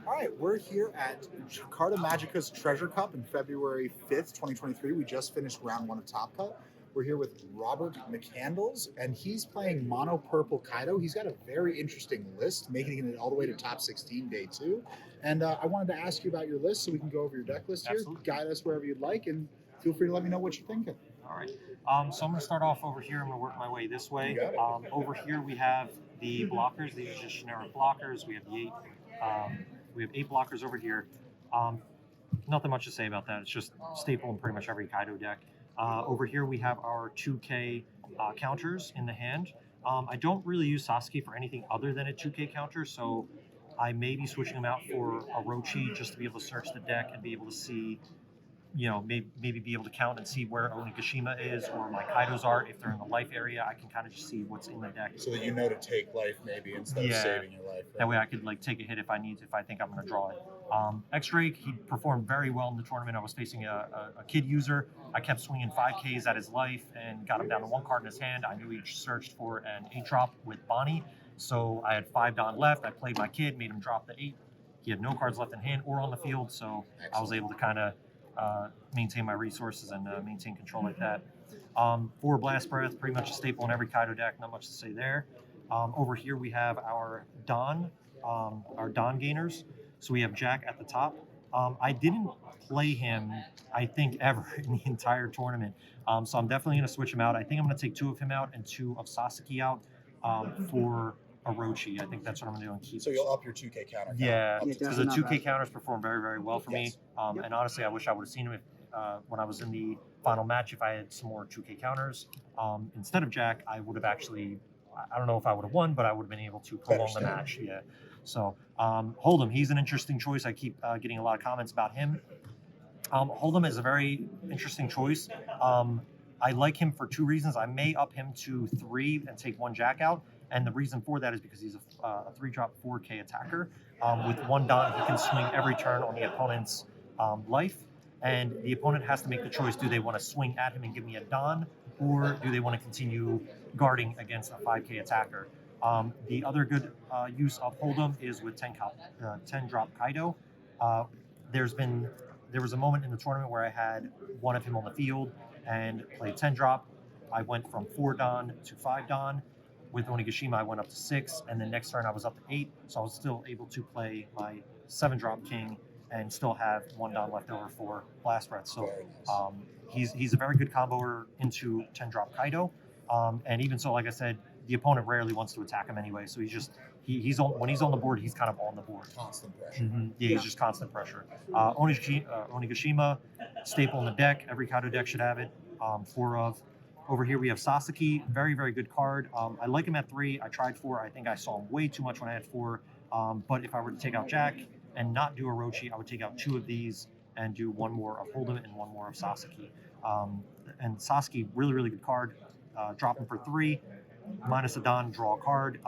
All right, we're here at Carta Magica's Treasure Cup in February 5th, 2023. We just finished round one of Top Cut. We're here with Robert McCandless, and he's playing Mono Purple Kaido. He's got a very interesting list, making it all the way to top 16 day two. And I wanted to ask you about your list so we can go over your deck list here, Absolutely. guide us wherever you'd like, and feel free to let me know what you're thinking. All right. So I'm going to start off over here. I'm going to work my way this way. You got it. Over here we have the blockers. These are just generic blockers. We have the eight. We have eight blockers over here. Nothing much to say about that. It's just staple in pretty much every Kaido deck. Over here we have our 2K counters in the hand. I don't really use Sasuke for anything other than a 2K counter, so I may be switching them out for Orochi just to be able to search the deck and be able to see, maybe be able to count and see where Onigashima is or my Kaidos are. If they're in the life area, I can kind of just see what's in the deck. So that you know to take life maybe instead of saving your life. Right? That way I could take a hit if I think I'm going to draw it. X-Drake, he performed very well in the tournament. I was facing a kid user. I kept swinging 5Ks at his life and got him down to one card in his hand. I knew he searched for an 8-drop with Bonnie. So I had 5 Don left. I played my kid, made him drop the 8. He had no cards left in hand or on the field, so excellent. I was able to kind of maintain my resources and maintain control like that. 4 Blast Breath, pretty much a staple in every Kaido deck, not much to say there. Over here we have our Don gainers. So we have Jack at the top. I didn't play him, I think, ever in the entire tournament. So I'm definitely going to switch him out. I think I'm going to take 2 of him out and 2 of Sasaki out for Orochi. I think that's what I'm going to do and keep. So you'll up your 2K counter. Yeah, because the 2K counters perform very, very well for me. And honestly, I wish I would have seen him when I was in the final match. If I had some more 2K counters instead of Jack, I would have actually. I don't know if I would have won, but I would have been able to prolong the match. Yeah. So Hold'em, he's an interesting choice. I keep getting a lot of comments about him. Hold'em is a very interesting choice. I like him for 2 reasons. I may up him to 3 and take 1 Jack out. And the reason for that is because he's a 3-drop 4K attacker. With 1 Don, he can swing every turn on the opponent's life. And the opponent has to make the choice. Do they want to swing at him and give me a Don? Or do they want to continue guarding against a 5K attacker? The other good use of Hold'em is with 10-drop Kaido. There was a moment in the tournament where I had 1 of him on the field and played 10-drop. I went from 4 Don to 5 Don. With Onigashima, I went up to 6, and then next turn I was up to 8, so I was still able to play my 7-drop King and still have 1 Don left over for Blast Breath. So he's a very good comboer into 10-drop Kaido, and even so, like I said, the opponent rarely wants to attack him anyway, so when he's on the board, he's kind of on the board. Constant pressure. Yeah, he's just constant pressure. Onigashima, staple in the deck. Every Kaido deck should have it. 4 of. Over here we have Sasaki, very, very good card. I like him at 3. I tried 4. I think I saw him way too much when I had 4. But if I were to take out Jack and not do Orochi, I would take out 2 of these and do 1 more of Hold'em and 1 more of Sasaki. And Sasaki, really, really good card. Drop him for 3, minus a Don, draw a card.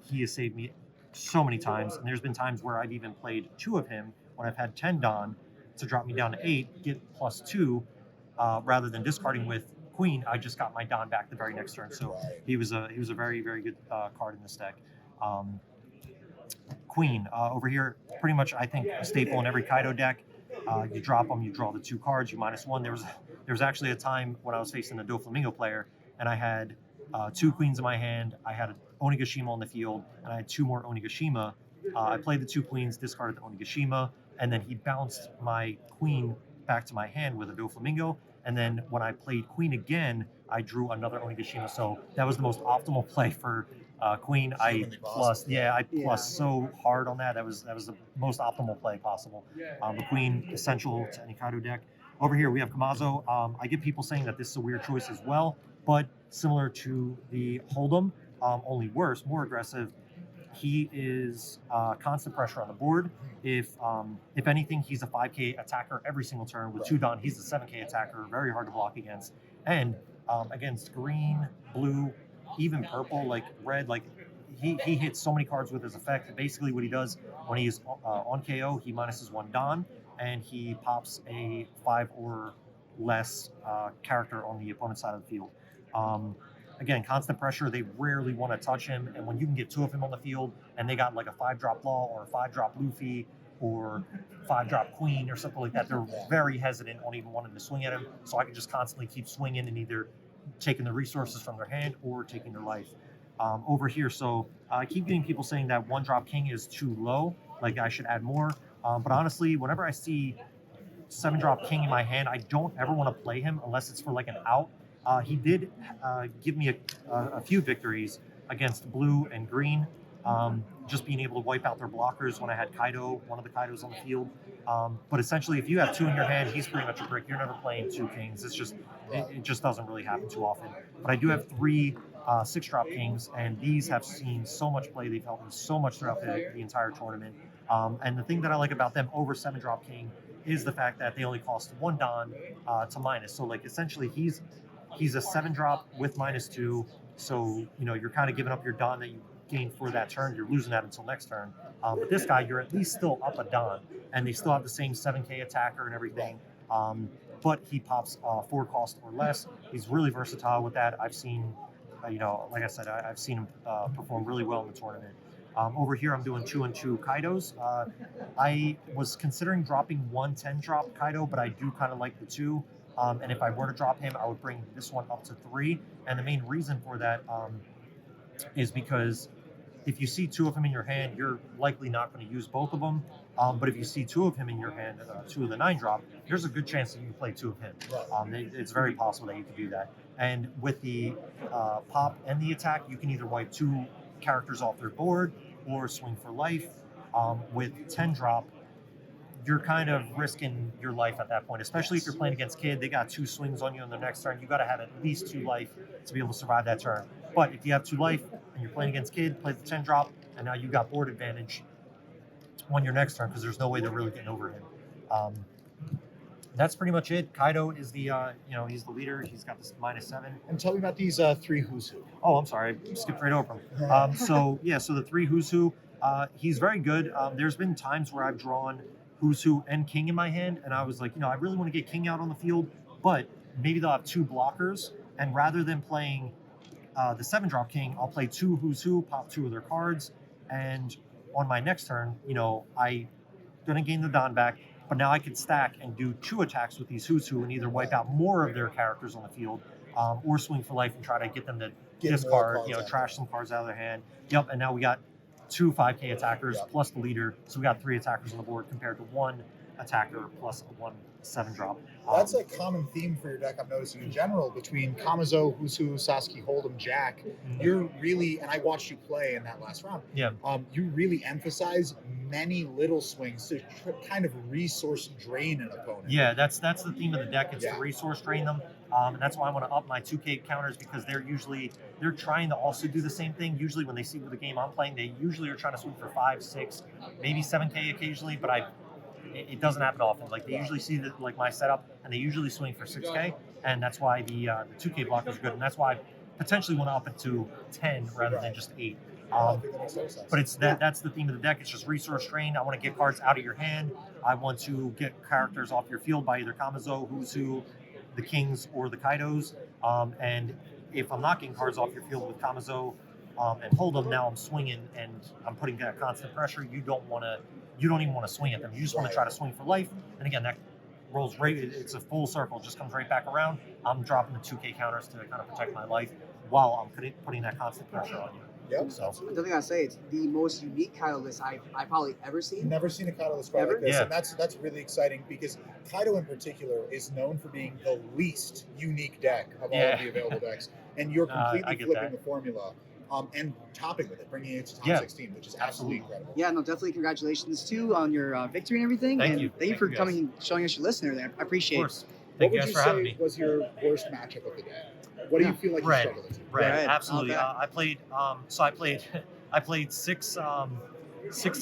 He has saved me so many times. And there's been times where I've even played 2 of him when I've had 10 Don to drop me down to 8, get plus 2, rather than discarding with Queen. I just got my Don back the very next turn, so he was a very, very good card in this deck. Queen over here, pretty much I think a staple in every Kaido deck. You drop them, you draw the 2 cards, you minus 1. There was actually a time when I was facing a Doflamingo player, and I had 2 Queens in my hand. I had an Onigashima on the field, and I had 2 more Onigashima. I played the 2 Queens, discarded the Onigashima, and then he bounced my Queen back to my hand with a Doflamingo. And then when I played Queen again, I drew another Onigashima. So that was the most optimal play for Queen. I plus so hard on that. That was the most optimal play possible. The Queen, essential to any Kaido deck. Over here we have Kamazo. I get people saying that this is a weird choice as well, but similar to the Hold'em, only worse, more aggressive. He is constant pressure on the board. If anything, he's a 5K attacker every single turn. With 2 Don, he's a 7K attacker, very hard to block against. And against green, blue, even purple, like red, like he hits so many cards with his effect. Basically, what he does when he is on KO, he minuses 1 Don, and he pops a 5 or less character on the opponent's side of the field. Again, constant pressure. They rarely want to touch him, and when you can get 2 of him on the field, and they got like a 5-drop Law or a 5-drop Luffy, or 5-drop queen or something like that, they're very hesitant on even wanting to swing at him. So I can just constantly keep swinging and either taking the resources from their hand or taking their life. Over here, so I keep getting people saying that 1-drop king is too low, like I should add more. But honestly, whenever I see 7-drop king in my hand, I don't ever want to play him unless it's for like an out. He did give me a few victories against blue and green, just being able to wipe out their blockers when I had Kaido, one of the Kaidos on the field. But essentially, if you have 2 in your hand, he's pretty much a brick. You're never playing 2 kings. It's just it just doesn't really happen too often. But I do have 3 6-drop kings, and these have seen so much play. They've helped me so much throughout the entire tournament. And the thing that I like about them over 7-drop king is the fact that they only cost 1 Don to minus. So like essentially he's a 7-drop with -2. So you're kind of giving up your Don that you gain for that turn. You're losing that until next turn. But this guy, you're at least still up a Don, and they still have the same 7K attacker and everything. But he pops 4 cost or less. He's really versatile with that. I've seen, like I said, I've seen him perform really well in the tournament. Over here, I'm doing 2 and 2 Kaidos. I was considering dropping 1 10-drop Kaido, but I do kind of like the 2. And if I were to drop him, I would bring this one up to 3. And the main reason for that is because if you see 2 of him in your hand, you're likely not going to use both of them. But if you see 2 of him in your hand, 2 of the 9-drop, there's a good chance that you can play 2 of him. It's very possible that you can do that. And with the pop and the attack, you can either wipe 2 characters off their board or swing for life. With 10-drop, you're kind of risking your life at that point, especially if you're playing against Kid. They got 2 swings on you in the next turn. You got to have at least 2 life to be able to survive that turn. But if you have 2 life and you're playing against Kid, play the 10-drop, and now you got board advantage on your next turn because there's no way they're really getting over him. That's pretty much it. Kaido is the, he's the leader. He's got this -7. And tell me about these 3 who's who. Oh, I'm sorry. I skipped right over him. So the 3 who's who, he's very good. There's been times where I've drawn who's who and king in my hand, and I was like, I really want to get king out on the field, but maybe they'll have 2 blockers, and rather than playing the 7-drop king, I'll play 2 who's who, pop 2 of their cards, and on my next turn, I gonna gain the Don back, but now I can stack and do 2 attacks with these who's who and either wipe out more of their characters on the field, or swing for life and try to get them to discard, trash some cards out of their hand. Yep, and now we got 2 5K attackers plus the leader, so we got 3 attackers on the board compared to 1 attacker plus 1 7-drop. That's a common theme for your deck I'm noticing in general between Kamazo, Who's Who, Sasuke, Hold'em, Jack. Mm-hmm. You're really, and I watched you play in that last round. Yeah. You really emphasize many little swings to kind of resource drain an opponent. Yeah, that's the theme of the deck. It's to resource drain them, and that's why I want to up my 2K counters because they're trying to also do the same thing. Usually when they see the game I'm playing, they usually are trying to swing for 5, 6, maybe 7K occasionally, but it doesn't happen often. Like they usually see my setup, and they usually swing for 6K, and that's why the 2K blockers are good, and that's why I potentially want to up it to 10 rather than just 8. I think that makes sense. But that's the theme of the deck. It's just resource drain. I want to get cards out of your hand. I want to get characters off your field by either Kamazo, Who's Who, the Kings, or the Kaidos. And if I'm not getting cards off your field with Kamazo and Hold'em, now I'm swinging and I'm putting that constant pressure. You don't even want to swing at them. You just want to try to swing for life. And again, that rolls right. It's a full circle. It just comes right back around. I'm dropping the 2K counters to kind of protect my life while I'm putting that constant pressure on you. Yep. So The thing I say, it's the most unique Kaido list I've probably ever seen. Never seen a Kaido list quite Ever? like this, Yeah. and that's really exciting because Kaido in particular is known for being the least unique deck of all of the available decks, and you're I completely get flipping that. the formula and topping with it, bringing it to top Yeah. 16, which is absolutely incredible. Yeah, no, definitely congratulations too on your victory and everything. Thank and you. Thank you for guys. coming and showing us your list and everything. I Of appreciate it. course. What Thank you would guys you for having say me. was your worst matchup of the day? What do you feel like Red. you struggled with? Red, Red. absolutely. Okay. I played. I played 6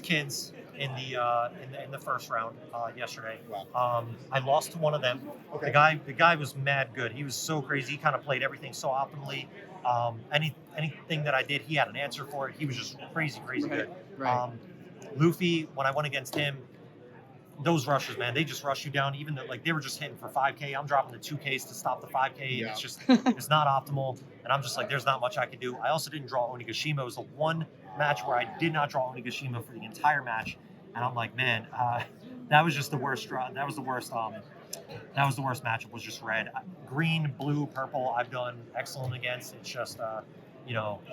kids in the first round yesterday. Wow. I lost to one of them. Okay. The guy was mad good. He was so crazy. He kind of played everything so optimally. Anything that I did, he had an answer for it. He was just crazy good. Right. Luffy, when I went against him, those rushers, man, they just rush you down. Even though, they were just hitting for 5K. I'm dropping the 2Ks to stop the 5K, and it's just it's not optimal. And I'm just like, there's not much I can do. I also didn't draw Onigashima. It was the one match where I did not draw Onigashima for the entire match. and I'm like, man, that was just the worst draw. That was the worst. That was the worst matchup. Was just red, green, blue, purple. I've done excellent against. It's just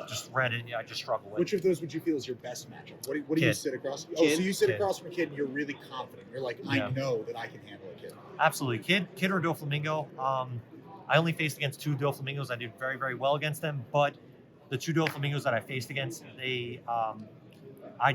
just red. I just struggle with. Which of those would you feel is your best matchup? What do you Kid. sit across? Oh, Kid. so you sit Kid. across from a kid and you're really confident. You're like, I Yeah. know that I can handle a kid. Absolutely, kid or Doflamingo. I only faced against 2 Doflamingos. I did very, very well against them, but the 2 Doflamingos that I faced against, they, I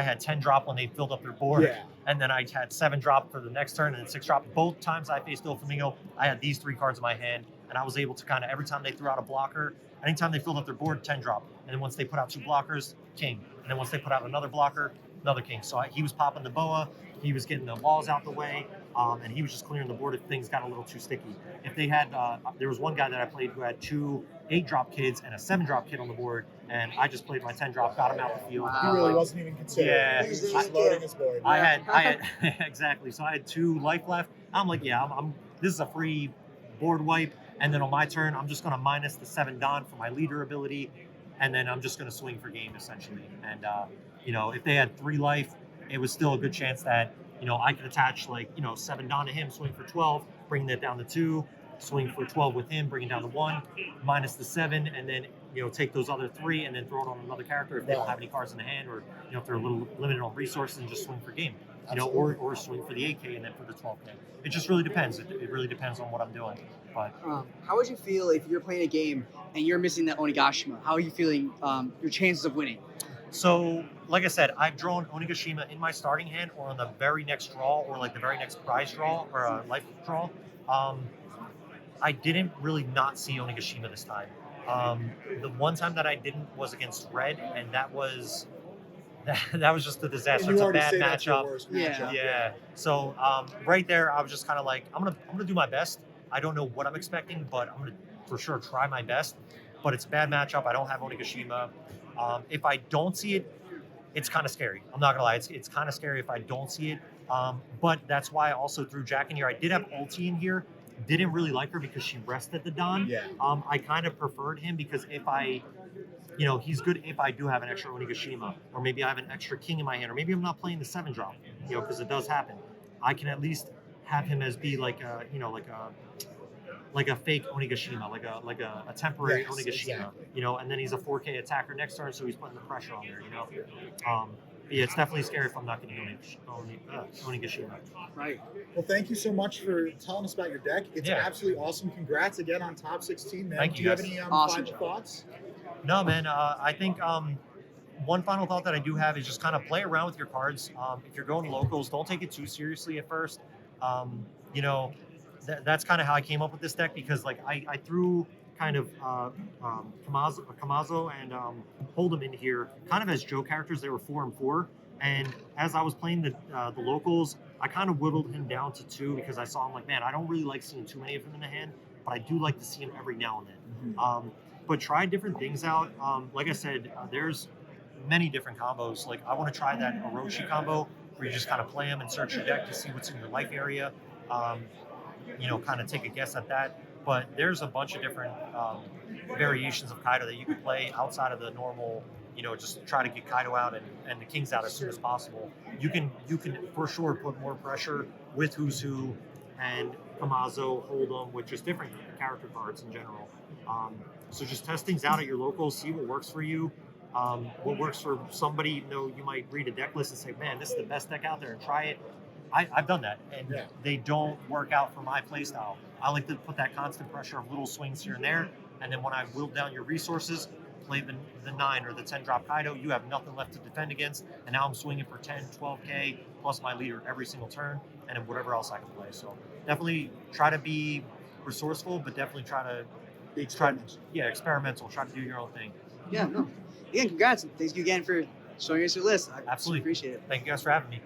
had 10 drop when they filled up their board, Yeah. and then I had 7 drop for the next turn, and then 6 drop. Both times I faced Doflamingo, I had these 3 cards in my hand, and I was able to kind of, every time they threw out a blocker, anytime they filled up their board, 10 drop. And then once they put out 2 blockers, king. And then once they put out another blocker, another king. So he was popping the boa, he was getting the walls out the way, and he was just clearing the board if things got a little too sticky. If they had, there was one guy that I played who had 2 8-drop kids and a 7-drop kid on the board, and I just played my 10-drop, got him out the field. He really wasn't even considering. Yeah. He was just loading his board. I had exactly. So I had 2 life left. I'm like, yeah, I'm this is a free board wipe. And then on my turn, I'm just going to minus the 7 Don for my leader ability, and then I'm just going to swing for game essentially. And if they had 3 life, it was still a good chance that I could attach 7 Don to him, swing for 12, bring that down to 2, swing for 12 with him, bring it down to 1, minus the 7, and then take those other 3 and then throw it on another character if they don't have any cards in the hand, or if they're a little limited on resources, and just swing for game. Or swing for the 8K and then for the 12K. It just really depends. It really depends on what I'm doing. But How would you feel if you're playing a game and you're missing that Onigashima? How are you feeling? Your chances of winning? so, like I said, I've drawn Onigashima in my starting hand, or on the very next draw, or like the very next prize draw, or life draw. I didn't really not see Onigashima this time. The one time that I didn't was against red, and that was just a disaster. And It's you a already bad say that's your matchup. worst Yeah. matchup. Yeah. So right there, I was just kind of like, I'm gonna do my best. I don't know what I'm expecting, but I'm gonna for sure try my best. But it's a bad matchup. I don't have Onigashima. If I don't see it, it's kind of scary. I'm not gonna lie. It's kind of scary if I don't see it. But that's why I also threw Jack in here. I did have Ulti in here. Didn't really like her because she rested the Don. Yeah. I kind of preferred him because if I, he's good if I do have an extra Onigashima, or maybe I have an extra king in my hand, or maybe I'm not playing the 7 drop, because it does happen. I can at least have him as be like a, like a fake Onigashima, like a temporary Yes, Onigashima, exactly. and then he's a 4K attacker next turn, so he's putting the pressure on there, Yeah, it's definitely scary if I'm not getting Onigashima. Right. Well, thank you so much for telling us about your deck. It's Yeah. absolutely awesome. Congrats again on top 16, man. Thank Do you, you have guys. any Awesome final job. thoughts? No, man. I think one final thought that I do have is just kind of play around with your cards. If you're going locals, don't take it too seriously at first. That's kind of how I came up with this deck, because I threw kind of Kamazo and Hold'em in here kind of as Joe characters. They were 4 and 4. And as I was playing the locals, I kind of whittled him down to 2 because I saw him like, man, I don't really like seeing too many of them in the hand, but I do like to see him every now and then. Mhm. But try different things out. Like I said, there's many different combos. Like I want to try that Orochi combo where you just kind of play them and search your deck to see what's in your life area. Kind of take a guess at that. But there's a bunch of different variations of Kaido that you can play outside of the normal. Just try to get Kaido out and the Kings out as soon as possible. You can for sure put more pressure with Who's Who and Kamazo, Hold'em, with just different character cards in general. So just test things out at your locals, see what works for you. What works for somebody, you might read a deck list and say, man, this is the best deck out there, and try it. I've done that, and Yeah. they don't work out for my playstyle. I like to put that constant pressure of little swings here and there, and then when I whittle down your resources, play the 9 or the 10 drop Kaido, you have nothing left to defend against, and now I'm swinging for 10, 12K plus my leader every single turn, and then whatever else I can play. So definitely try to be resourceful, but definitely try to Be experimental. experimental. Try to do your own thing. Yeah. No. Again, congrats. Thanks you again for showing us your list. I Absolutely. appreciate it. Thank you guys for having me.